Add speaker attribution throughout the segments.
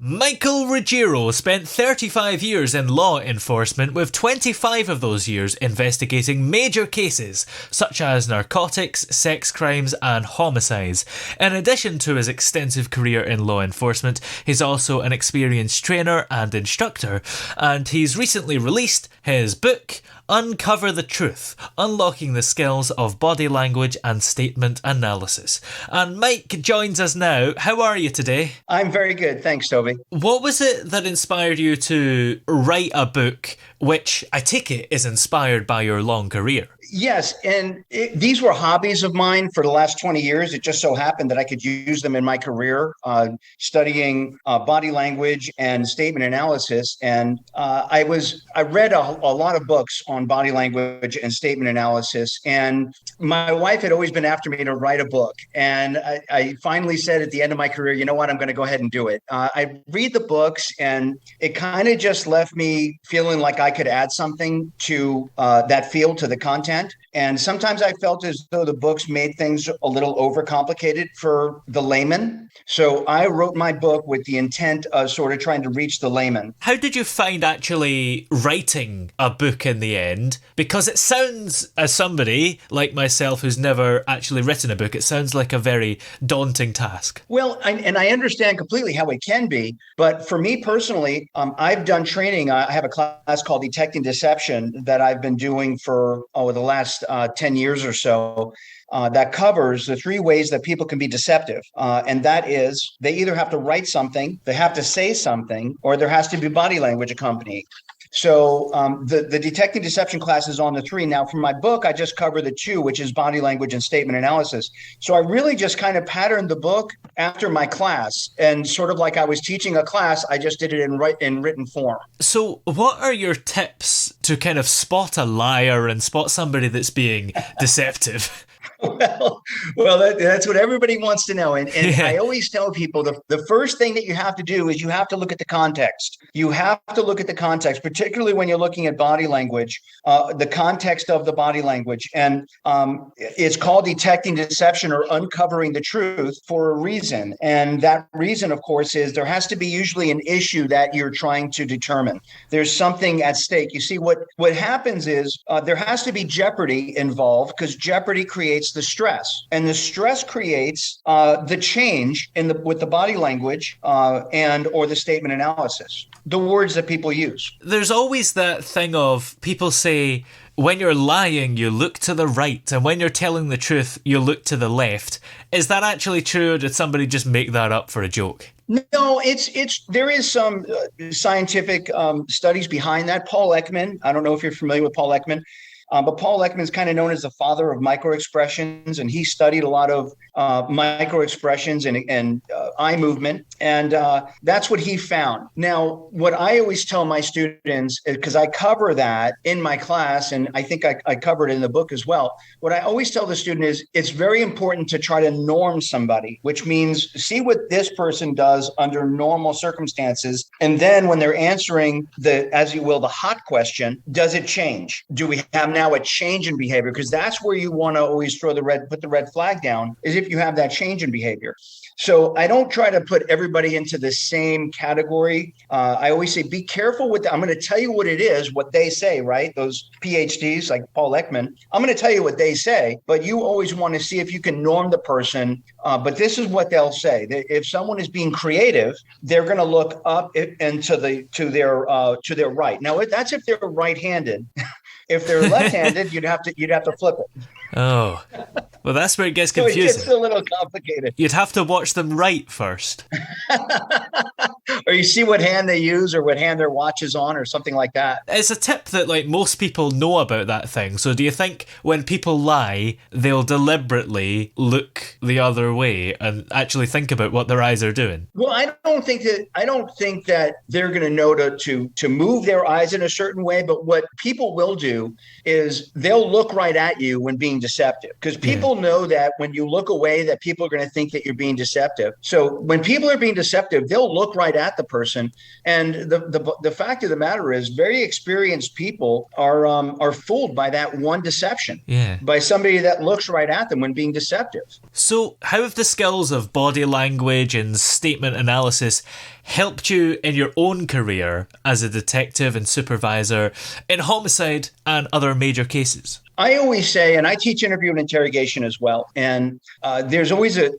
Speaker 1: Michael Ruggiero spent 35 years in law enforcement, with 25 of those years investigating major cases such as narcotics, sex crimes and homicides. In addition to his extensive career in law enforcement, he's also an experienced trainer and instructor, and he's recently released his book, Uncover the Truth, Unlocking the Skills of Body Language and Statement Analysis. And Mike joins us now. How are you today?
Speaker 2: I'm very good. Thanks, Toby.
Speaker 1: What was it that inspired you to write a book which, I take it, is inspired by your long career?
Speaker 2: Yes, and these were hobbies of mine for the last 20 years. It just so happened that I could use them in my career, studying body language and statement analysis. And I read a lot of books on body language and statement analysis. And my wife had always been after me to write a book. And I finally said at the end of my career, you know what, I'm going to go ahead and do it. I read the books, and it kind of just left me feeling like I could add something to that field, to the content. And sometimes I felt as though the books made things a little overcomplicated for the layman. So I wrote my book with the intent of sort of trying to reach the layman.
Speaker 1: How did you find actually writing a book in the end? Because it sounds, as somebody like myself who's never actually written a book, it sounds like a very daunting task.
Speaker 2: Well, I understand completely how it can be. But for me personally, I've done training. I have a class called Detecting Deception that I've been doing for the last 10 years or so. That covers the three ways that people can be deceptive. And that is, they either have to write something, they have to say something, or there has to be body language accompanying. So the detecting deception class is on the three. Now, for my book, I just cover the two, which is body language and statement analysis. So I really just kind of patterned the book after my class, and sort of like I was teaching a class, I just did it in written form.
Speaker 1: So what are your tips to kind of spot a liar and spot somebody that's being deceptive?
Speaker 2: Well, that's what everybody wants to know. And yeah. I always tell people the first thing that you have to do is you have to look at the context. You have to look at the context, particularly when you're looking at body language, the context of the body language. And it's called detecting deception or uncovering the truth for a reason. And that reason, of course, is there has to be usually an issue that you're trying to determine. There's something at stake. You see, what happens is there has to be jeopardy involved, because jeopardy creates the stress, and the stress creates the change with the body language and or the statement analysis, the words that people use.
Speaker 1: There's always that thing of people say, when you're lying, you look to the right, and when you're telling the truth, you look to the left. Is that actually true, or did somebody just make that up for a joke?
Speaker 2: No, there is some scientific studies behind that. Paul Ekman, I don't know if you're familiar with Paul Ekman. But Paul Ekman is kind of known as the father of microexpressions, and he studied a lot of microexpressions and eye movement, and that's what he found. Now, what I always tell my students, because I cover that in my class, and I think I cover it in the book as well, what I always tell the student is it's very important to try to norm somebody, which means see what this person does under normal circumstances, and then when they're answering the hot question, does it change? Do we have now a change in behavior? Because that's where you want to always put the red flag down, is if you have that change in behavior. So I don't try to put everybody into the same category. I always say, be careful with that. I'm going to tell you what it is, what they say, right? Those PhDs like Paul Ekman, I'm going to tell you what they say, but you always want to see if you can norm the person. But this is what they'll say. If someone is being creative, they're going to look up and to their right. Now, that's if they're right-handed. If they're left-handed, you'd have to flip it.
Speaker 1: Oh, well, that's where it gets confusing.
Speaker 2: So it gets a little complicated.
Speaker 1: You'd have to watch them write first.
Speaker 2: Or you see what hand they use or what hand their watch is on or something like that.
Speaker 1: It's a tip that most people know about that thing. So do you think when people lie, they'll deliberately look the other way and actually think about what their eyes are doing?
Speaker 2: Well, I don't think that they're going to know to move their eyes in a certain way. But what people will do is they'll look right at you when being deceptive, because people know that when you look away, that people are going to think that you're being deceptive. So when people are being deceptive, they'll look right at the the person. And the fact of the matter is, very experienced people are fooled by that one deception, by somebody that looks right at them when being deceptive.
Speaker 1: So how have the skills of body language and statement analysis helped you in your own career as a detective and supervisor in homicide and other major cases?
Speaker 2: I always say, and I teach interview and interrogation as well. And there's always a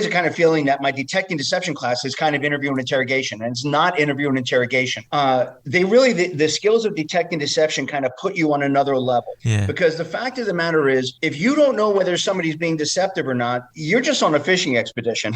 Speaker 2: kind of feeling that my detecting deception class is kind of interview and interrogation, and it's not interview and interrogation. The skills of detecting deception kind of put you on another level. Because the fact of the matter is, if you don't know whether somebody's being deceptive or not, you're just on a fishing expedition.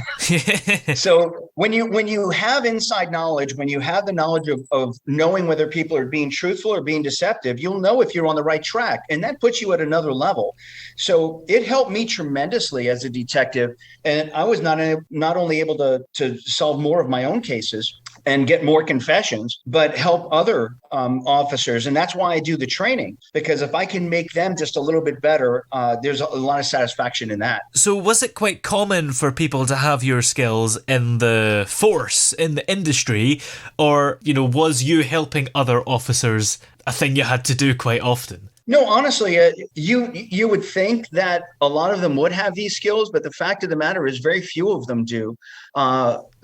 Speaker 2: So when you have inside knowledge, when you have the knowledge of knowing whether people are being truthful or being deceptive, you'll know if you're on the right track, and that puts you at another level. So it helped me tremendously as a detective, and I was not only able to solve more of my own cases and get more confessions, but help other officers. And that's why I do the training, because if I can make them just a little bit better, there's a lot of satisfaction in that.
Speaker 1: So was it quite common for people to have your skills in the force, in the industry, or, was you helping other officers a thing you had to do quite often?
Speaker 2: No, honestly, you would think that a lot of them would have these skills, but the fact of the matter is very few of them do.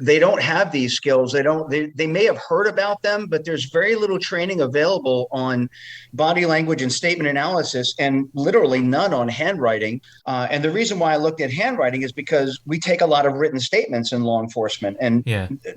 Speaker 2: They don't have these skills. They may have heard about them, but there's very little training available on body language and statement analysis, and literally none on handwriting. And the reason why I looked at handwriting is because we take a lot of written statements in law enforcement. And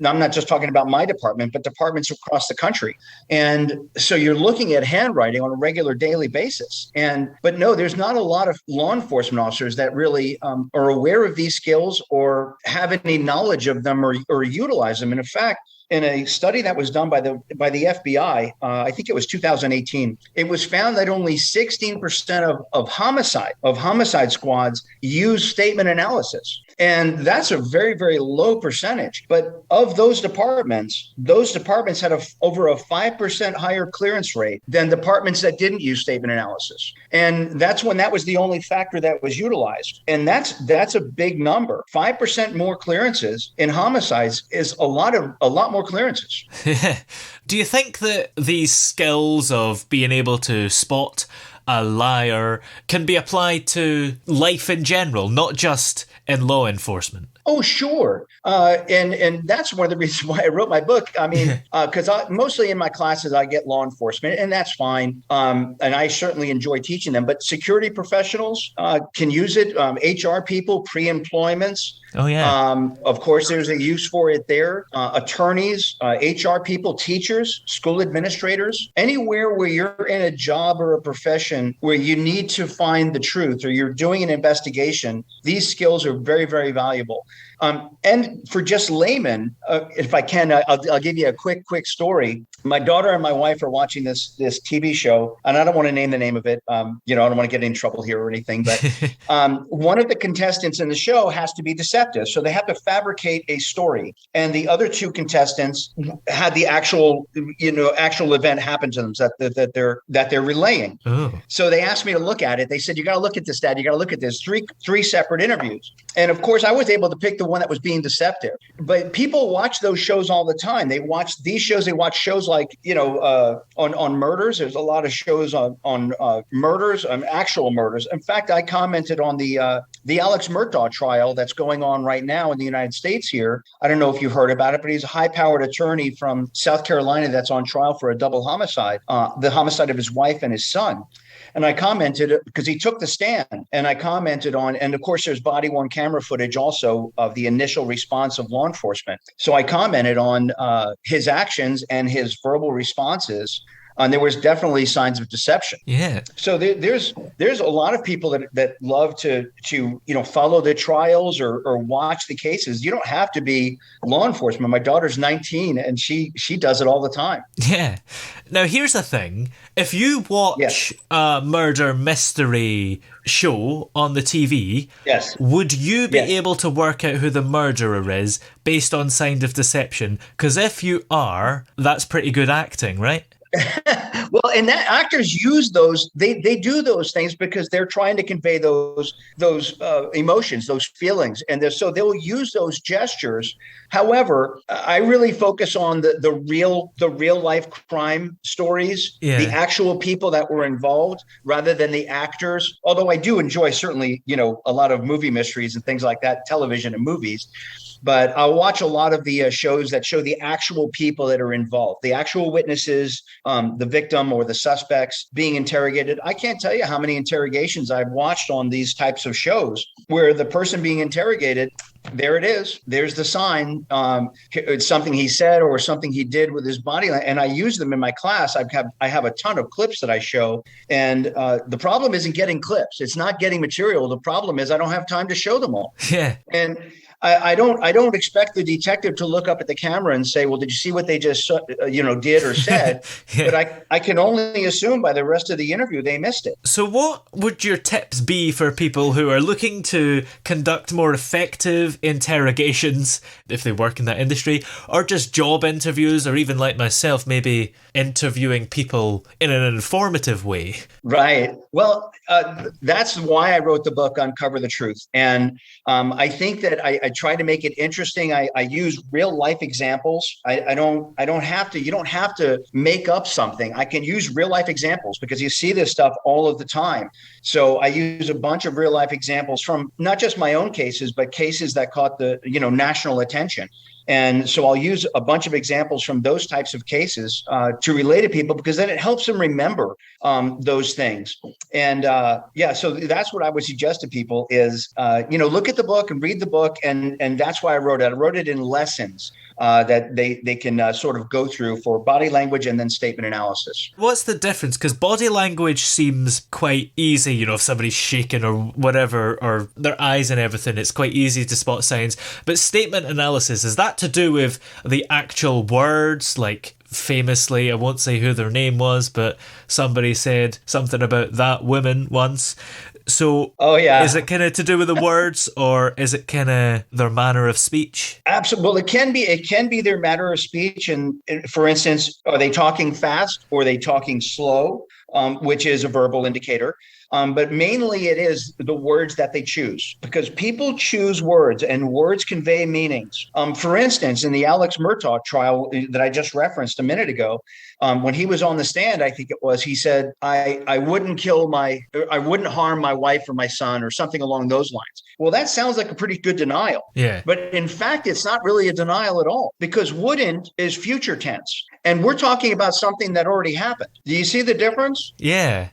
Speaker 2: I'm not just talking about my department, but departments across the country. And so you're looking at handwriting on a regular daily basis. But no, there's not a lot of law enforcement officers that really are aware of these skills or have any knowledge of them or utilize them. And in fact, in a study that was done by the FBI, I think it was 2018, it was found that only 16% of homicide squads use statement analysis. And that's a very, very low percentage. But of those departments had over a 5% higher clearance rate than departments that didn't use statement analysis. And that's when that was the only factor that was utilized. And that's a big number. 5% more clearances in homicides is a lot more clearances.
Speaker 1: Do you think that these skills of being able to spot a liar can be applied to life in general, not just in law enforcement?
Speaker 2: Oh, sure. And that's one of the reasons why I wrote my book. I mean, because mostly in my classes, I get law enforcement, and that's fine. And I certainly enjoy teaching them. But security professionals can use it. HR people, pre-employments.
Speaker 1: Oh, yeah.
Speaker 2: Of course, there's a use for it there. Attorneys, HR people, teachers, school administrators, anywhere where you're in a job or a profession where you need to find the truth or you're doing an investigation, these skills are very, very valuable. And for just laymen, if I can, I'll give you a quick story. My daughter and my wife are watching this TV show, and I don't want to name the name of it. I don't want to get in trouble here or anything, but one of the contestants in the show has to be deceptive. So they have to fabricate a story. And the other two contestants had the actual event happen to them that they're relaying.
Speaker 1: Oh.
Speaker 2: So they asked me to look at it. They said, "You got to look at this, Dad. You got to look at this." Three separate interviews. And of course, I was able to pick the one that was being deceptive. But people watch those shows all the time. They watch these shows. They watch shows like, on murders. There's a lot of shows on murders, actual murders. In fact, I commented on the Alex Murdaugh trial that's going on right now in the United States here. I don't know if you've heard about it, but he's a high-powered attorney from South Carolina that's on trial for a double homicide, the homicide of his wife and his son. And I commented, because he took the stand, and I commented on, and of course there's body-worn camera footage also of the initial response of law enforcement. So I commented on his actions and his verbal responses. And there was definitely signs of deception.
Speaker 1: Yeah.
Speaker 2: So there's a lot of people that love to follow the trials or watch the cases. You don't have to be law enforcement. My daughter's 19 and she does it all the time.
Speaker 1: Yeah. Now here's the thing: if you watch a murder mystery show on the TV, would you be able to work out who the murderer is based on signs of deception? Because if you are, that's pretty good acting, right?
Speaker 2: Well, and that actors use those, they do those things because they're trying to convey those emotions, those feelings, and so they'll use those gestures. However, I really focus on the real life crime stories, the actual people that were involved, rather than the actors. Although I do enjoy certainly, a lot of movie mysteries and things like that, television and movies. But I'll watch a lot of the shows that show the actual people that are involved, the actual witnesses, the victim or the suspects being interrogated. I can't tell you how many interrogations I've watched on these types of shows where the person being interrogated, there it is. There's the sign. It's something he said or something he did with his body. And I use them in my class. I have a ton of clips that I show. And the problem isn't getting clips. It's not getting material. The problem is I don't have time to show them all.
Speaker 1: Yeah.
Speaker 2: And I don't expect the detective to look up at the camera and say, well, did you see what they just, did or said?
Speaker 1: Yeah.
Speaker 2: But I can only assume by the rest of the interview, they missed it.
Speaker 1: So what would your tips be for people who are looking to conduct more effective interrogations, if they work in that industry, or just job interviews, or even like myself, maybe interviewing people in an informative way?
Speaker 2: Right. Well, that's why I wrote the book, Uncover the Truth. And I think that I try to make it interesting. I use real life examples. I don't have to, you don't have to make up something. I can use real life examples because you see this stuff all of the time. So I use a bunch of real life examples from not just my own cases, but cases that caught the, national attention. And so I'll use a bunch of examples from those types of cases to relate to people, because then it helps them remember those things. And so that's what I would suggest to people is, look at the book and read the book. And that's why I wrote it. I wrote it in lessons that they can sort of go through for body language and then statement analysis.
Speaker 1: What's the difference? Because body language seems quite easy, if somebody's shaking or whatever, or their eyes and everything, it's quite easy to spot signs. But statement analysis, is that to do with the actual words? Like, famously, I won't say who their name was, but somebody said something about that woman once. So is it kind of to do with the words, or is it kind of their manner of speech?
Speaker 2: Absolutely. Well, it can be their manner of speech. And for instance, are they talking fast or are they talking slow, which is a verbal indicator. But mainly it is the words that they choose, because people choose words and words convey meanings. For instance, in the Alex Murtaugh trial that I just referenced a minute ago, when he was on the stand, I think it was, he said, I wouldn't harm my wife or my son, or something along those lines. Well, that sounds like a pretty good denial.
Speaker 1: Yeah.
Speaker 2: But in fact, it's not really a denial at all, because wouldn't is future tense. And we're talking about something that already happened. Do you see the difference?
Speaker 1: Yeah.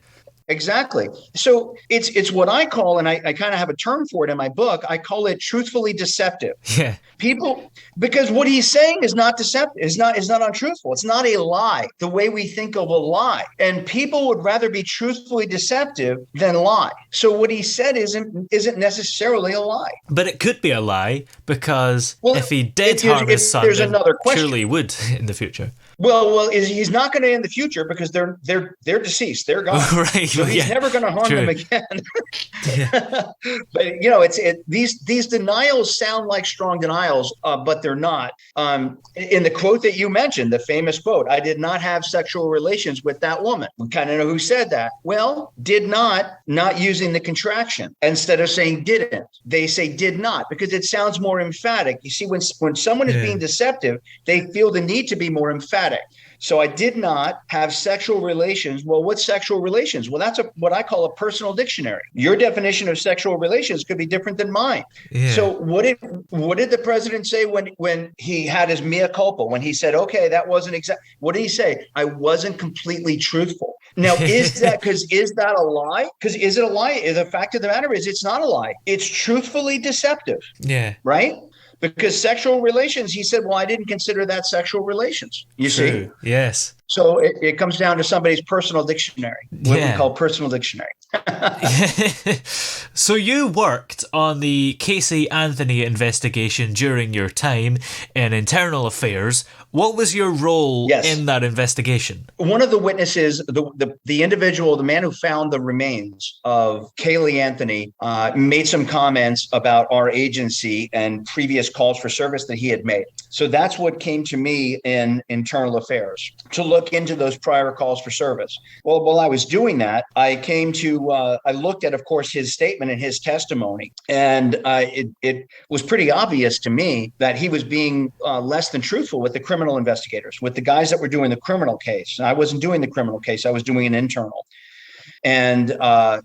Speaker 2: Exactly. So it's what I call, and I kind of have a term for it in my book, I call it truthfully deceptive.
Speaker 1: Yeah.
Speaker 2: People, because what he's saying is not deceptive, is not untruthful. It's not a lie, the way we think of a lie. And people would rather be truthfully deceptive than lie. So what he said isn't necessarily a lie.
Speaker 1: But it could be a lie, because if he did harm his son,
Speaker 2: there's another question.
Speaker 1: Surely would in the future.
Speaker 2: Well, he's not going to in the future, because they're deceased, they're gone.
Speaker 1: Right.
Speaker 2: So he's never going to harm them again. But these denials sound like strong denials, but they're not. In the quote that you mentioned, the famous quote, "I did not have sexual relations with that woman." We kind of know who said that. Well, did not using the contraction instead of saying didn't. They say did not, because it sounds more emphatic. You see, when someone is being deceptive, they feel the need to be more emphatic. So I did not have sexual relations. Well, what's sexual relations? Well, that's what I call a personal dictionary. Your definition of sexual relations could be different than mine. Yeah. So what did the president say when he had his mea culpa, when he said, okay, that wasn't exact? What did he say? I wasn't completely truthful. Now, is that a lie? Because is it a lie? The fact of the matter is, it's not a lie. It's truthfully deceptive.
Speaker 1: Yeah.
Speaker 2: Right? Because sexual relations, he said, well, I didn't consider that sexual relations. You see?
Speaker 1: Yes.
Speaker 2: So it comes down to somebody's personal dictionary, what we call personal dictionary.
Speaker 1: So you worked on the Casey Anthony investigation during your time in internal affairs. What was your role in that investigation? One
Speaker 2: of the witnesses, the individual, the man who found the remains of Kaylee Anthony, made some comments about our agency and previous calls for service that he had made. So that's what came to me in internal affairs, to look into those prior calls for service. Well, while I was doing that, I looked at, of course, his statement and his testimony. And it was pretty obvious to me that he was being less than truthful with the criminal investigators, with the guys that were doing the criminal case. I wasn't doing the criminal case. I was doing an internal. And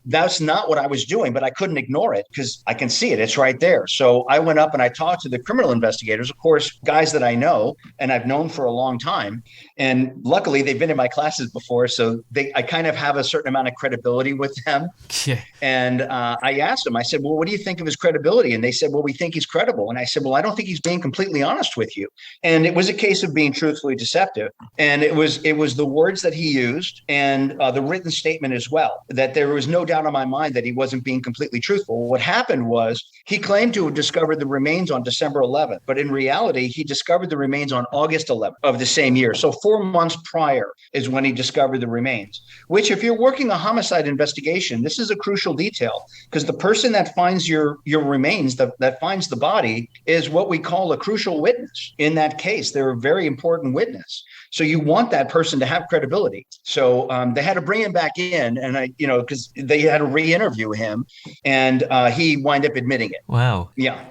Speaker 2: that's not what I was doing, but I couldn't ignore it because I can see it. It's right there. So I went up and I talked to the criminal investigators, of course, guys that I know and I've known for a long time. And luckily, they've been in my classes before. So I kind of have a certain amount of credibility with them.
Speaker 1: Yeah.
Speaker 2: And I asked them, I said, well, what do you think of his credibility? And they said, well, we think he's credible. And I said, well, I don't think he's being completely honest with you. And it was a case of being truthfully deceptive. And it was the words that he used and the written statement as well, that there was no doubt in my mind that he wasn't being completely truthful. What happened was he claimed to have discovered the remains on December 11th, but in reality, he discovered the remains on August 11th of the same year. So 4 months prior is when he discovered the remains, which if you're working a homicide investigation, this is a crucial detail because the person that finds your remains, that finds the body, is what we call a crucial witness. In that case, they're a very important witness. So you want that person to have credibility. So they had to bring him back in, and because they had to re-interview him, and he wound up admitting it.
Speaker 1: Wow.
Speaker 2: Yeah.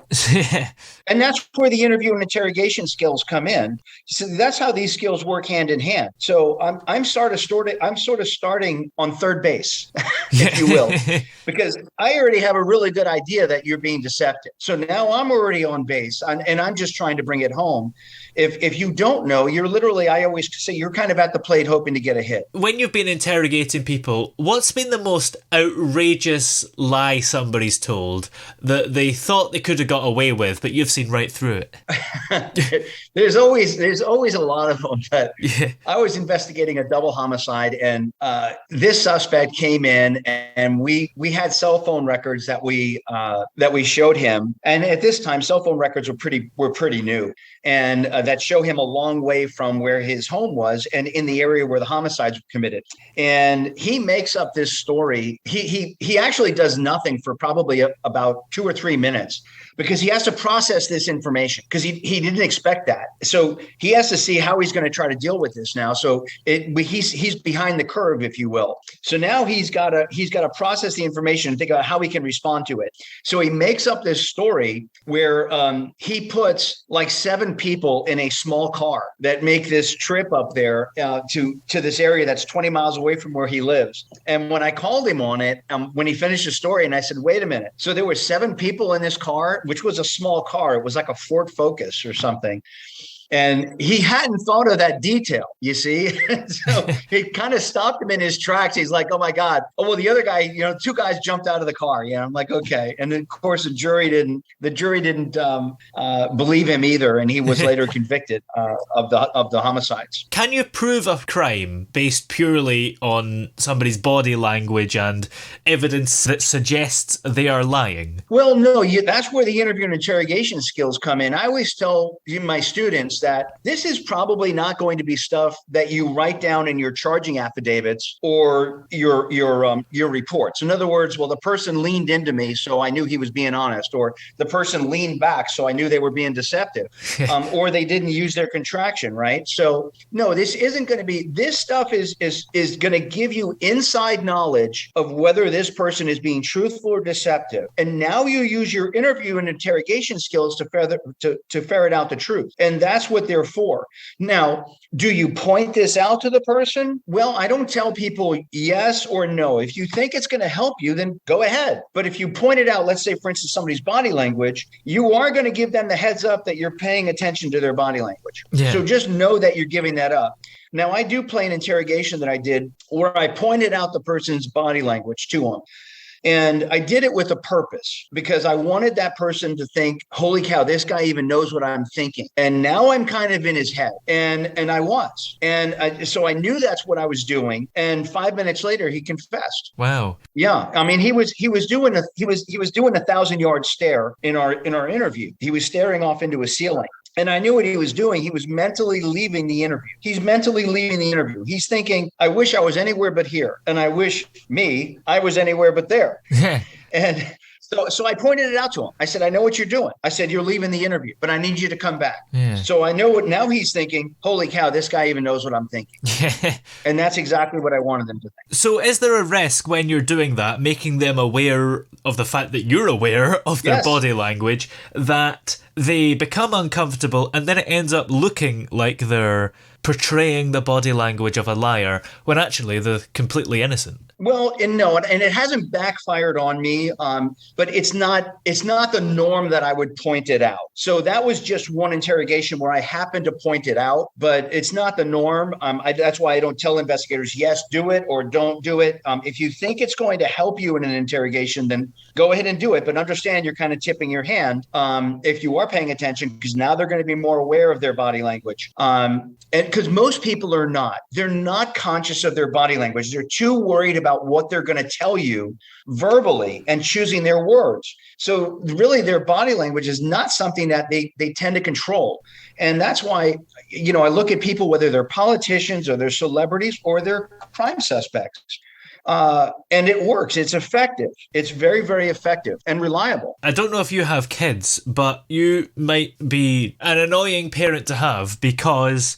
Speaker 2: And that's where the interview and interrogation skills come in. So that's how these skills work hand in hand. So I'm sort of starting on third base, if you will, because I already have a really good idea that you're being deceptive. So now I'm already on base, and I'm just trying to bring it home. If you don't know, you're literally, I always say, you're kind of at the plate hoping to get a hit.
Speaker 1: When you've been interrogating people, what's been the most outrageous lie somebody's told that they thought they could have got away with, but you've seen right through it?
Speaker 2: There's always a lot of them. But yeah. I was investigating a double homicide, and this suspect came in, and we had cell phone records that we showed him. And at this time, cell phone records were pretty new, and that show him a long way from where his home was and in the area where the homicides were committed. And he makes up this story. He actually does nothing for probably about 2 or 3 minutes because he has to process this information because he didn't expect that. So he has to see how he's going to try to deal with this now. So he's behind the curve, if you will. So now he's got to process the information and think about how he can respond to it. So he makes up this story where he puts like 7 people in a small car that make this trip up there to this area that's 20 miles away from where he lives. And when I called him on it, when he finished the story, and I said, wait a minute. So there were 7 people in this car, which was a small car. It was like a Ford Focus or something. And he hadn't thought of that detail, you see. So it kind of stopped him in his tracks. He's like, oh, my God. Oh, well, the other guy, 2 guys jumped out of the car. I'm like, OK. And then, of course, the jury didn't believe him either. And he was later convicted of the homicides.
Speaker 1: Can you prove a crime based purely on somebody's body language and evidence that suggests they are lying?
Speaker 2: Well, no, that's where the interview and interrogation skills come in. I always tell my students that this is probably not going to be stuff that you write down in your charging affidavits or your reports. In other words, well, the person leaned into me, so I knew he was being honest, or the person leaned back, so I knew they were being deceptive, or they didn't use their contraction, right? So no, this isn't going to be. This stuff is going to give you inside knowledge of whether this person is being truthful or deceptive, and now you use your interview and interrogation skills to ferret out the truth, and that's what they're for. Now, do you point this out to the person? Well, I don't tell people yes or no. If you think it's going to help you, then go ahead. But if you point it out, let's say, for instance, somebody's body language, you are going to give them the heads up that you're paying attention to their body language. Yeah. So just know that you're giving that up. Now, I do play an interrogation that I did where I pointed out the person's body language to them. And I did it with a purpose because I wanted that person to think, holy cow, this guy even knows what I'm thinking. And now I'm kind of in his head. And I was. And so I knew that's what I was doing. And 5 minutes later, he confessed.
Speaker 1: Wow.
Speaker 2: Yeah. I mean, he was doing a 1,000-yard stare in our interview. He was staring off into a ceiling. And I knew what he was doing. He was mentally leaving the interview. He's mentally leaving the interview. He's thinking, I wish I was anywhere but here. And I wish I was anywhere but there. And So I pointed it out to him. I said, I know what you're doing. I said, you're leaving the interview, but I need you to come back.
Speaker 1: Yeah.
Speaker 2: So I know what now he's thinking, holy cow, this guy even knows what I'm thinking. And that's exactly what I wanted them to think.
Speaker 1: So is there a risk when you're doing that, making them aware of the fact that you're aware of their body language, that they become uncomfortable and then it ends up looking like they're portraying the body language of a liar when actually they're completely innocent?
Speaker 2: Well, and no, and it hasn't backfired on me, but it's not the norm that I would point it out. So that was just one interrogation where I happened to point it out, but it's not the norm. That's why I don't tell investigators, yes, do it or don't do it. If you think it's going to help you in an interrogation, then go ahead and do it. But understand you're kind of tipping your hand if you are paying attention, because now they're going to be more aware of their body language. And because most people are not, they're not conscious of their body language. They're too worried about what they're going to tell you verbally and choosing their words. So really their body language is not something that they tend to control. And that's why, I look at people, whether they're politicians or they're celebrities or they're crime suspects. And it works. It's effective. It's very, very effective and reliable.
Speaker 1: I don't know if you have kids, but you might be an annoying parent to have, because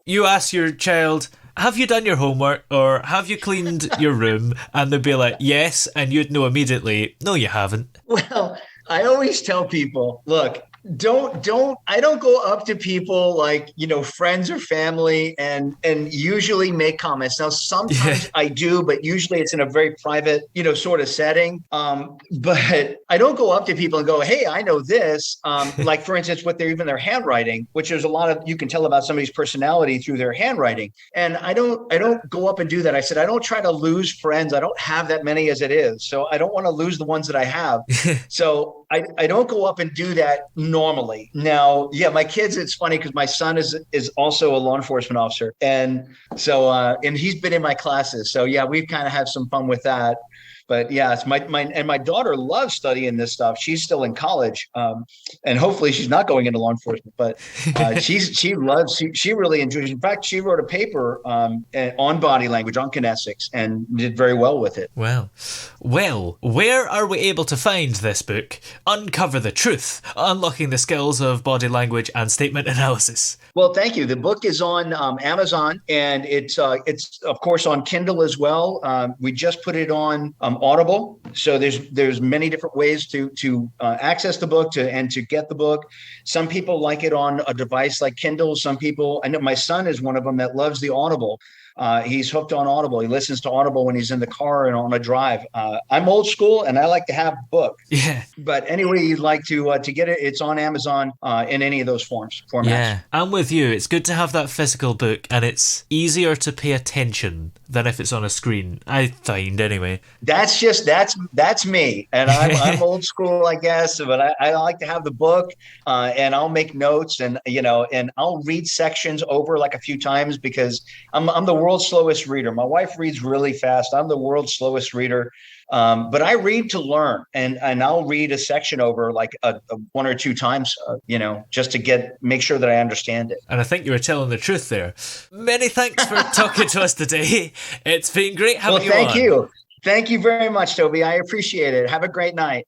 Speaker 1: you ask your child, have you done your homework or have you cleaned your room? And they'd be like, yes. And you'd know immediately, no, you haven't.
Speaker 2: Well, I always tell people, look, I don't go up to people like, friends or family and usually make comments. Now, sometimes I do, but usually it's in a very private, sort of setting. But I don't go up to people and go, hey, I know this. Like, for instance, even their handwriting, which there's a lot of, you can tell about somebody's personality through their handwriting. And I don't go up and do that. I said, I don't try to lose friends. I don't have that many as it is. So I don't want to lose the ones that I have. So I don't go up and do that normally. Now, my kids, it's funny because my son is also a law enforcement officer. And so, and he's been in my classes. So we kind of have some fun with that. But it's my daughter loves studying this stuff. She's still in college, and hopefully she's not going into law enforcement. But she really enjoys. In fact, she wrote a paper on body language, on kinesics, and did very well with it.
Speaker 1: Well, where are we able to find this book? Uncover the Truth: Unlocking the Skills of Body Language and Statement Analysis.
Speaker 2: Well, thank you. The book is on Amazon, and it's of course on Kindle as well. We just put it on Audible. So there's many different ways to access the book and to get the book. Some people like it on a device like Kindle. Some people, I know my son is one of them that loves the Audible. He's hooked on Audible. He listens to Audible when he's in the car and on a drive. I'm old school and I like to have a book.
Speaker 1: Yeah.
Speaker 2: But anyway, you'd like to get it, it's on Amazon in any of those formats.
Speaker 1: Yeah, I'm with you. It's good to have that physical book, and it's easier to pay attention than if it's on a screen, I find anyway.
Speaker 2: That's me. And I'm old school, I guess, but I like to have the book and I'll make notes and I'll read sections over like a few times because I'm the world's slowest reader. My wife reads really fast. I'm the world's slowest reader. But I read to learn, and I'll read a section over like a one or two times, just to make sure that I understand it.
Speaker 1: And I think you were telling the truth there. Many thanks for talking to us today. It's been great having you on.
Speaker 2: Well, thank you. Thank you very much, Toby. I appreciate it. Have a great night.